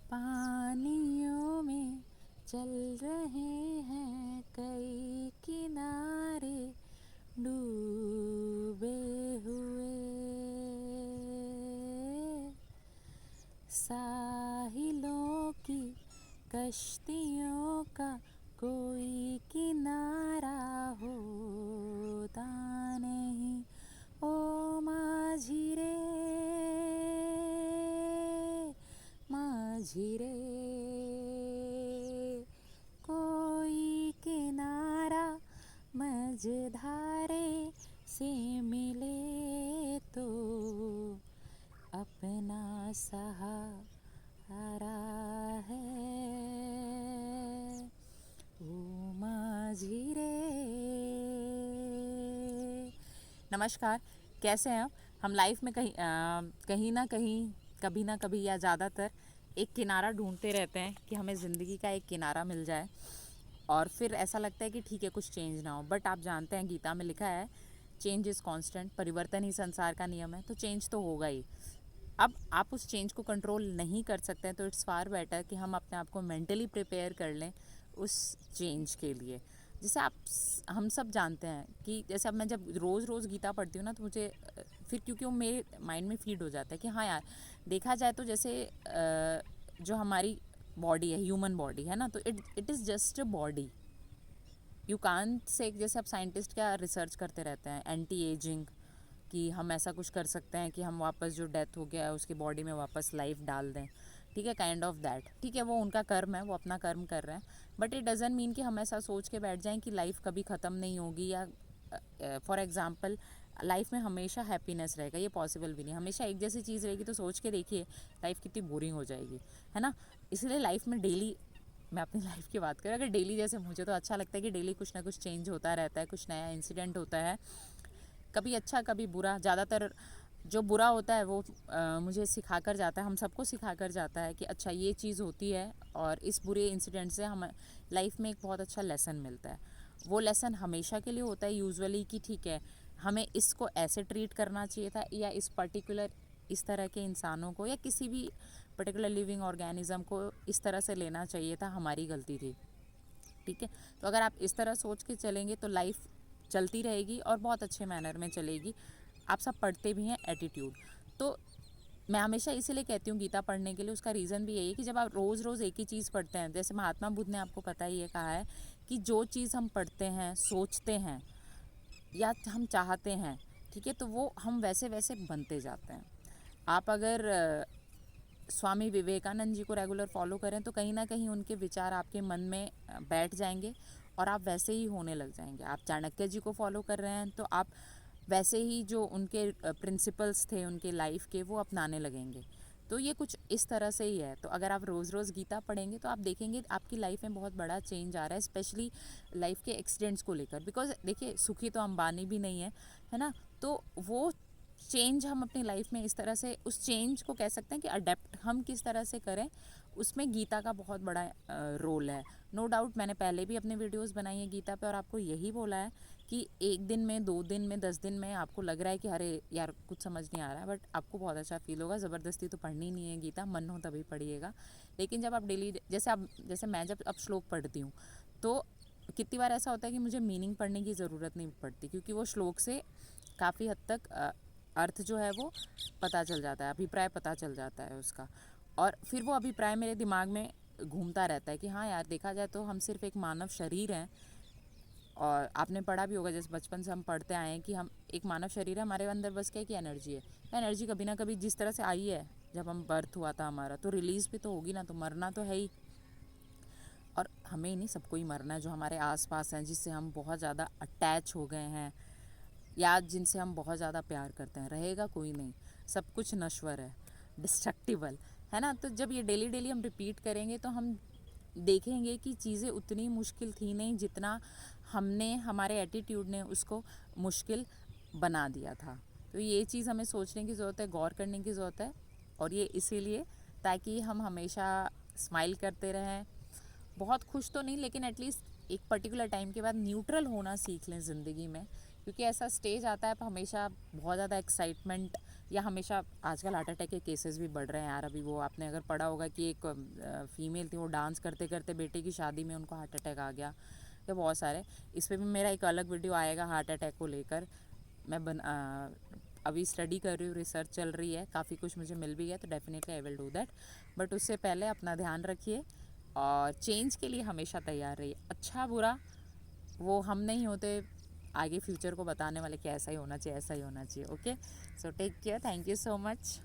पानियों में चल रहे हैं कई किनारे डूबे हुए, साहिलों की कश्तियों का कोई किनारा होता नहीं। ओ माझी रे, माझी रे, कोई किनारा मझधारे से मिले तो अपना सहारा है। ओ माझी रे। नमस्कार, कैसे हैं आप? हम लाइफ में कहीं ना कहीं, कभी ना कभी या ज़्यादातर एक किनारा ढूंढते रहते हैं कि हमें ज़िंदगी का एक किनारा मिल जाए और फिर ऐसा लगता है कि ठीक है, कुछ चेंज ना हो। बट आप जानते हैं, गीता में लिखा है चेंज इज़ कांस्टेंट, परिवर्तन ही संसार का नियम है, तो चेंज तो होगा ही। अब आप उस चेंज को कंट्रोल नहीं कर सकते हैं, तो इट्स फार बेटर कि हम अपने आप को मेंटली प्रिपेयर कर लें उस चेंज के लिए। जैसे हम सब जानते हैं कि जैसे अब मैं जब रोज़ रोज़ गीता पढ़ती हूँ ना, तो मुझे फिर क्योंकि वो मेरे माइंड में फीड हो जाता है कि हाँ यार, देखा जाए तो जैसे जो हमारी बॉडी है, ह्यूमन बॉडी है ना, तो it is just a body. You can't say, जैसे अब साइंटिस्ट क्या रिसर्च करते रहते हैं एंटी एजिंग, कि हम ऐसा कुछ कर सकते हैं कि हम वापस जो डेथ हो गया है उसकी बॉडी में वापस लाइफ डाल दें। ठीक है, काइंड ऑफ दैट। ठीक है, वो उनका कर्म है, वो अपना कर्म कर रहे हैं, बट इट डज़ंट मीन कि हम ऐसा सोच के बैठ जाएं कि लाइफ कभी ख़त्म नहीं होगी, या फॉर एग्ज़ाम्पल लाइफ में हमेशा हैप्पीनेस रहेगा, ये पॉसिबल भी नहीं। हमेशा एक जैसी चीज़ रहेगी तो सोच के देखिए लाइफ कितनी बोरिंग हो जाएगी, है ना। इसलिए लाइफ में डेली, मैं अपनी लाइफ की बात करूँ, अगर डेली, जैसे मुझे तो अच्छा लगता है कि डेली कुछ ना कुछ चेंज होता रहता है, कुछ नया इंसिडेंट होता है, कभी अच्छा कभी बुरा। ज़्यादातर जो बुरा होता है वो मुझे सिखा कर जाता है, हम सबको सिखा कर जाता है कि अच्छा ये चीज़ होती है, और इस बुरे इंसिडेंट से हम लाइफ में एक बहुत अच्छा लेसन मिलता है। वो लेसन हमेशा के लिए होता है यूजुअली, कि ठीक है, हमें इसको ऐसे ट्रीट करना चाहिए था, या इस पर्टिकुलर, इस तरह के इंसानों को या किसी भी पर्टिकुलर लिविंग ऑर्गेनिज्म को इस तरह से लेना चाहिए था, हमारी गलती थी। ठीक है, तो अगर आप इस तरह सोच के चलेंगे तो लाइफ चलती रहेगी और बहुत अच्छे मैनर में चलेगी। आप सब पढ़ते भी हैं एटीट्यूड, तो मैं हमेशा इसीलिए कहती हूँ गीता पढ़ने के लिए। उसका रीज़न भी यही है कि जब आप रोज़ रोज़ एक ही चीज़ पढ़ते हैं, जैसे महात्मा बुद्ध ने, आपको पता ही है, कहा है कि जो चीज़ हम पढ़ते हैं, सोचते हैं या हम चाहते हैं, ठीक है, तो वो हम वैसे वैसे बनते जाते हैं। आप अगर स्वामी विवेकानंद जी को रेगुलर फॉलो करें तो कहीं ना कहीं उनके विचार आपके मन में बैठ जाएंगे और आप वैसे ही होने लग जाएंगे। आप चाणक्य जी को फॉलो कर रहे हैं तो आप वैसे ही जो उनके प्रिंसिपल्स थे उनके लाइफ के, वो अपनाने लगेंगे। तो ये कुछ इस तरह से ही है। तो अगर आप रोज़ रोज़ गीता पढ़ेंगे तो आप देखेंगे आपकी लाइफ में बहुत बड़ा चेंज आ रहा है, स्पेशली लाइफ के एक्सीडेंट्स को लेकर। बिकॉज देखिए, सुखी तो अंबानी भी नहीं है ना। तो वो चेंज हम अपनी लाइफ में इस तरह से, उस चेंज को कह सकते हैं कि अडेप्ट हम किस तरह से करें, उसमें गीता का बहुत बड़ा रोल है। नो डाउट, मैंने पहले भी अपने वीडियोस बनाई है गीता पे और आपको यही बोला है कि 1 दिन में, 2 दिन में, 10 दिन में आपको लग रहा है कि अरे यार कुछ समझ नहीं आ रहा है, बट आपको बहुत अच्छा फील होगा। ज़बरदस्ती तो पढ़नी नहीं है गीता, मन हो तभी पढ़िएगा। लेकिन जब आप डेली, जैसे मैं जब अब श्लोक पढ़ती हूँ तो कितनी बार ऐसा होता है कि मुझे मीनिंग पढ़ने की ज़रूरत नहीं पड़ती, क्योंकि वो श्लोक से काफ़ी हद तक अर्थ जो है वो पता चल जाता है, अभिप्राय पता चल जाता है उसका। और फिर वो अभिप्राय मेरे दिमाग में घूमता रहता है कि हाँ यार, देखा जाए तो हम सिर्फ एक मानव शरीर हैं। और आपने पढ़ा भी होगा, जैसे बचपन से हम पढ़ते आए हैं कि हम एक मानव शरीर है, हमारे अंदर बस क्या है कि एनर्जी है। एनर्जी कभी ना कभी जिस तरह से आई है, जब हम बर्थ हुआ था हमारा, तो रिलीज़ भी तो होगी ना, तो मरना तो है ही। और हमें नहीं, सबको ही मरना है। जो हमारे आसपास हैं, जिससे हम बहुत ज़्यादा अटैच हो गए हैं, या जिनसे हम बहुत ज़्यादा प्यार करते हैं, रहेगा कोई नहीं। सब कुछ नश्वर है, डिस्ट्रक्टिबल, है ना। तो जब ये डेली डेली हम रिपीट करेंगे तो हम देखेंगे कि चीज़ें उतनी मुश्किल थी नहीं जितना हमने, हमारे एटीट्यूड ने उसको मुश्किल बना दिया था। तो ये चीज़ हमें सोचने की ज़रूरत है, गौर करने की ज़रूरत है। और ये इसीलिए ताकि हम हमेशा स्माइल करते रहें, बहुत खुश तो नहीं, लेकिन एटलीस्ट एक पर्टिकुलर टाइम के बाद न्यूट्रल होना सीख लें ज़िंदगी में। क्योंकि ऐसा स्टेज आता है, आप हमेशा बहुत ज़्यादा एक्साइटमेंट या हमेशा आजकल हार्ट अटैक के केसेस भी बढ़ रहे हैं यार। अभी वो आपने अगर पढ़ा होगा कि एक फीमेल थी, वो डांस करते करते बेटे की शादी में उनको हार्ट अटैक आ गया। या बहुत सारे, इस पर भी मेरा एक अलग वीडियो आएगा हार्ट अटैक को लेकर। मैं अभी स्टडी कर रही हूँ, रिसर्च चल रही है, काफ़ी कुछ मुझे मिल भी गया, तो definitely I will do that. But उससे पहले अपना ध्यान रखिए और चेंज के लिए हमेशा तैयार रहिए। अच्छा बुरा वो हम नहीं होते, आगे फ्यूचर को बताने वाले कि ऐसा ही होना चाहिए, ऐसा ही होना चाहिए। Okay, so take care, thank you so much.